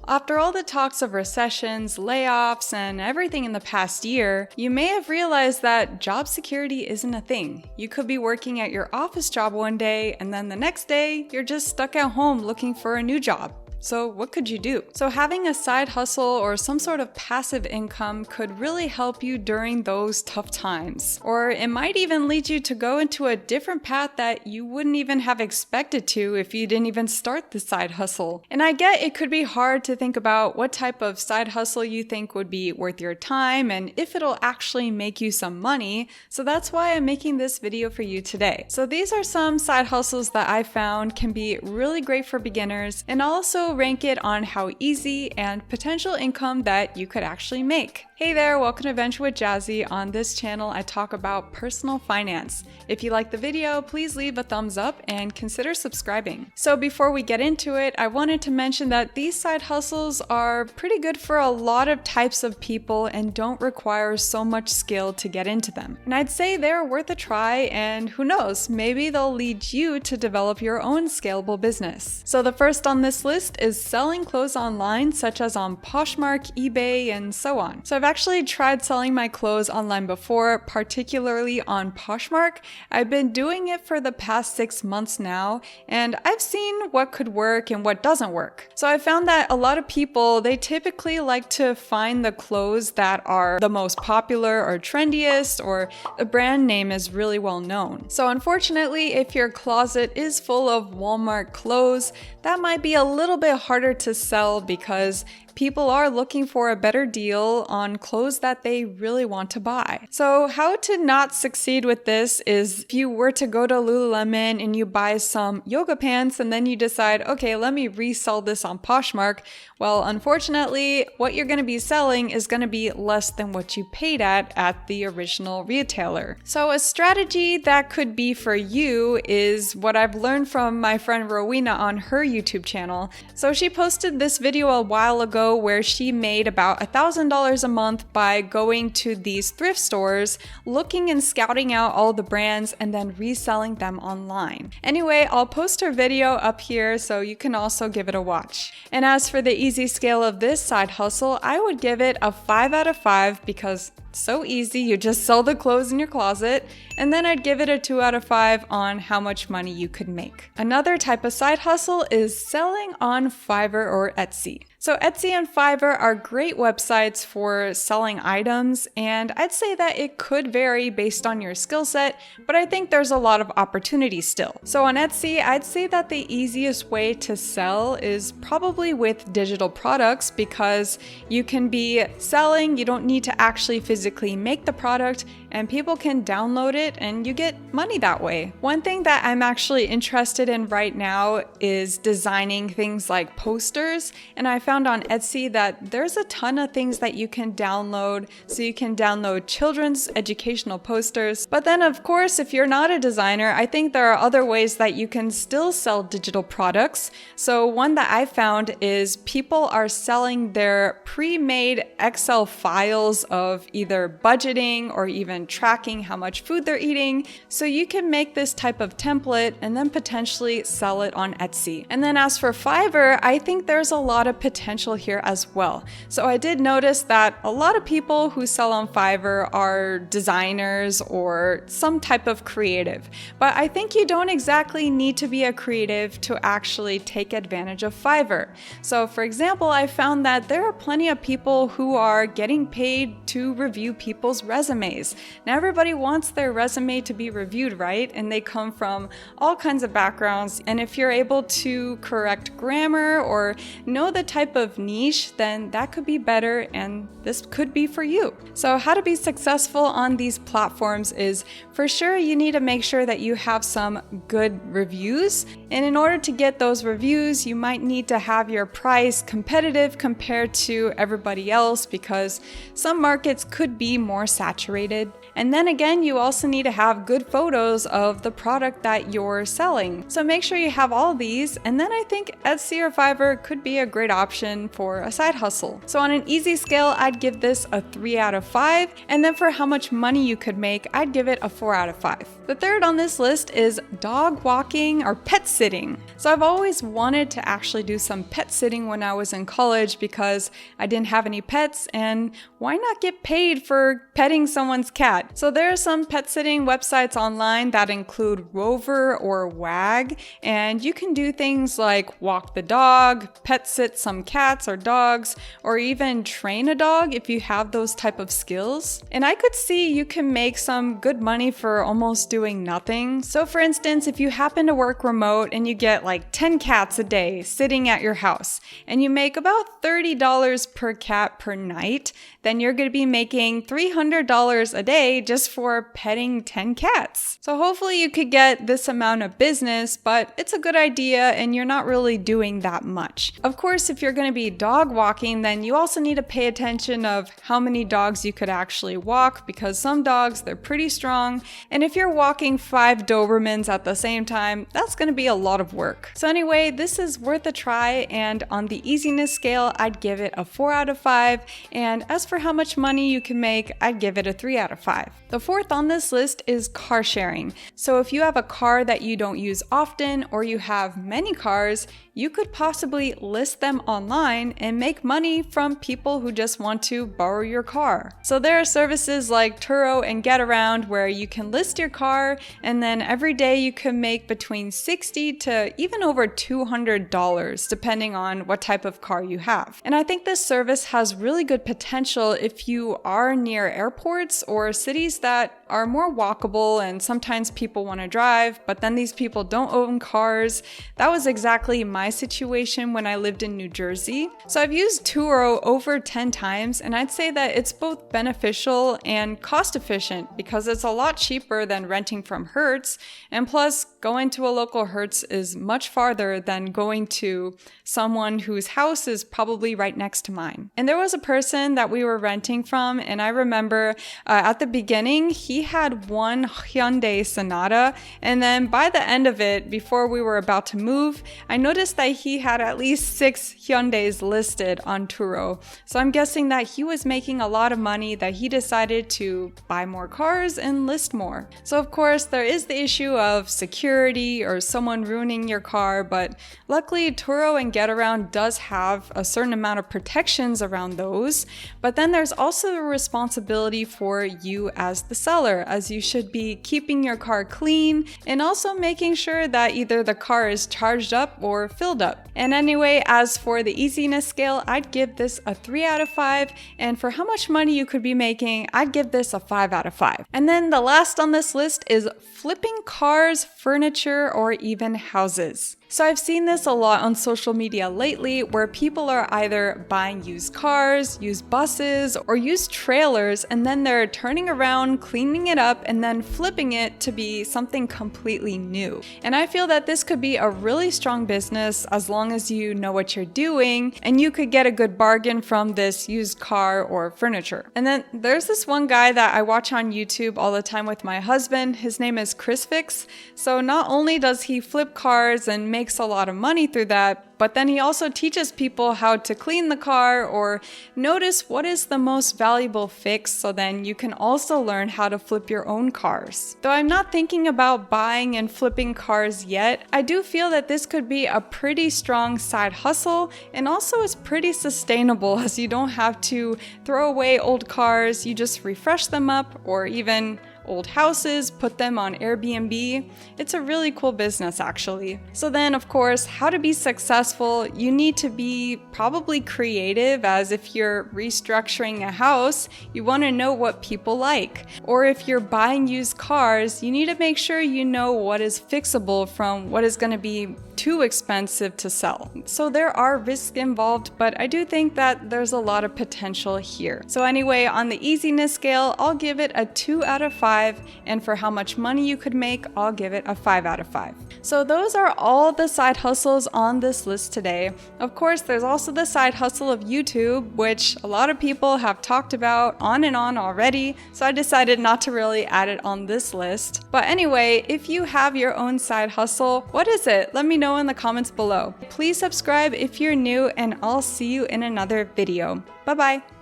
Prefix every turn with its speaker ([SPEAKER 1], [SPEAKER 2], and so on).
[SPEAKER 1] After all the talks of recessions, layoffs, and everything in the past year, you may have realized that job security isn't a thing. You could be working at your office job one day, and then the next day, you're just stuck at home looking for a new job. So what could you do? So having a side hustle or some sort of passive income could really help you during those tough times. Or it might even lead you to go into a different path that you wouldn't even have expected to if you didn't even start the side hustle. And I get it could be hard to think about what type of side hustle you think would be worth your time and if it'll actually make you some money. So that's why I'm making this video for you today. So these are some side hustles that I found can be really great for beginners, and also rank it on how easy and potential income that you could actually make. Hey there, welcome to Venture with Jazzy. On this channel, I talk about personal finance. If you like the video, please leave a thumbs up and consider subscribing. So before we get into it, I wanted to mention that these side hustles are pretty good for a lot of types of people and don't require so much skill to get into them. And I'd say they're worth a try, and who knows, maybe they'll lead you to develop your own scalable business. So the first on this list is selling clothes online, such as on Poshmark, eBay, and so on. So I've actually tried selling my clothes online before, particularly on Poshmark. I've been doing it for the past 6 months now, and I've seen what could work and what doesn't work. So I found that a lot of people, they typically like to find the clothes that are the most popular or trendiest, or the brand name is really well known. So unfortunately, if your closet is full of Walmart clothes, that might be a little bit harder to sell because people are looking for a better deal on clothes that they really want to buy. So how to not succeed with this is if you were to go to Lululemon and you buy some yoga pants and then you decide, okay, let me resell this on Poshmark. Well, unfortunately, what you're going to be selling is going to be less than what you paid at the original retailer. So a strategy that could be for you is what I've learned from my friend Rowena on her YouTube channel. So she posted this video a while ago where she made about $1,000 a month by going to these thrift stores, looking and scouting out all the brands and then reselling them online. Anyway, I'll post her video up here so you can also give it a watch. And as for the easy scale of this side hustle, I would give it a 5 out of 5 because it's so easy, you just sell the clothes in your closet, and then I'd give it a 2 out of 5 on how much money you could make. Another type of side hustle is selling on Fiverr or Etsy. So Etsy and Fiverr are great websites for selling items, and I'd say that it could vary based on your skill set, but I think there's a lot of opportunity still. So on Etsy, I'd say that the easiest way to sell is probably with digital products because you can be selling, you don't need to actually physically make the product, and people can download it and you get money that way. One thing that I'm actually interested in right now is designing things like posters, and I found on Etsy that there's a ton of things that you can download. So you can download children's educational posters, but then of course if you're not a designer, I think there are other ways that you can still sell digital products. So one that I found is people are selling their pre-made Excel files of either budgeting or even tracking how much food they're eating. So you can make this type of template and then potentially sell it on Etsy. And then as for Fiverr, I think there's a lot of potential here as well. So I did notice that a lot of people who sell on Fiverr are designers or some type of creative. But I think you don't exactly need to be a creative to actually take advantage of Fiverr. So for example, I found that there are plenty of people who are getting paid to review people's resumes. Now everybody wants their resume to be reviewed, right? And they come from all kinds of backgrounds. And if you're able to correct grammar or know the type of niche, then that could be better and this could be for you. So how to be successful on these platforms is for sure you need to make sure that you have some good reviews. And in order to get those reviews, you might need to have your price competitive compared to everybody else because some markets could be more saturated. And then again, you also need to have good photos of the product that you're selling. So make sure you have all these, and then I think Etsy or Fiverr could be a great option option for a side hustle. So on an easy scale, I'd give this a 3 out of 5, and then for how much money you could make, I'd give it a 4 out of 5. The third on this list is dog walking or pet sitting. So I've always wanted to actually do some pet sitting when I was in college because I didn't have any pets, and why not get paid for petting someone's cat? So there are some pet sitting websites online that include Rover or Wag, and you can do things like walk the dog, pet sit some cats or dogs, or even train a dog if you have those type of skills. And I could see you can make some good money for almost doing nothing. So for instance, if you happen to work remote and you get like 10 cats a day sitting at your house and you make about $30 per cat per night, then you're going to be making $300 a day just for petting 10 cats. So hopefully you could get this amount of business, but it's a good idea and you're not really doing that much. Of course, if you're going to be dog walking, then you also need to pay attention of how many dogs you could actually walk, because some dogs, they're pretty strong. And if you're walking 5 Dobermans at the same time, that's going to be a lot of work. So anyway, this is worth a try, and on the easiness scale, I'd give it a 4 out of 5. And as for how much money you can make, I'd give it a 3 out of 5. The fourth on this list is car sharing. So if you have a car that you don't use often, or you have many cars, you could possibly list them online and make money from people who just want to borrow your car. So there are services like Turo and Getaround where you can list your car, and then every day you can make between $60 to even over $200 depending on what type of car you have. And I think this service has really good potential if you are near airports or cities that are more walkable and sometimes people want to drive, but then these people don't own cars. That was exactly my situation when I lived in New Jersey. So I've used Turo over 10 times, and I'd say that it's both beneficial and cost efficient because it's a lot cheaper than renting from Hertz, and plus going to a local Hertz is much farther than going to someone whose house is probably right next to mine. And there was a person that we were renting from, and I remember at the beginning he had one Hyundai Sonata, and then by the end of it, before we were about to move, I noticed that he had at least 6 Hyundais listed on Turo. So I'm guessing that he was making a lot of money, that he decided to buy more cars and list more. So of course there is the issue of security or someone ruining your car, but luckily Turo and Getaround does have a certain amount of protections around those. But then there's also a responsibility for you as the seller, as you should be keeping your car clean and also making sure that either the car is charged up or filled up. And anyway, as for the easiness scale, I'd give this a 3 out of 5, and for how much money you could be making, I'd give this a 5 out of 5. And then the last on this list is flipping cars, furniture, or even houses. So I've seen this a lot on social media lately, where people are either buying used cars, used buses, or used trailers, and then they're turning around, cleaning it up, and then flipping it to be something completely new. And I feel that this could be a really strong business as long as you know what you're doing, and you could get a good bargain from this used car or furniture. And then there's this one guy that I watch on YouTube all the time with my husband. His name is Chrisfix. So not only does he flip cars and makes a lot of money through that, but then he also teaches people how to clean the car or notice what is the most valuable fix, so then you can also learn how to flip your own cars. Though I'm not thinking about buying and flipping cars yet, I do feel that this could be a pretty strong side hustle, and also is pretty sustainable as you don't have to throw away old cars, you just refresh them up, or even old houses, put them on Airbnb. It's a really cool business actually. So then of course, how to be successful, you need to be probably creative, as if you're restructuring a house, you want to know what people like. Or if you're buying used cars, you need to make sure you know what is fixable from what is going to be too expensive to sell. So there are risks involved, but I do think that there's a lot of potential here. So anyway, on the easiness scale, I'll give it a 2 out of 5. 5, and for how much money you could make, I'll give it a 5 out of 5. So those are all the side hustles on this list today. Of course, there's also the side hustle of YouTube, which a lot of people have talked about on and on already, so I decided not to really add it on this list. But anyway, if you have your own side hustle, what is it? Let me know in the comments below. Please subscribe if you're new, and I'll see you in another video. Bye bye!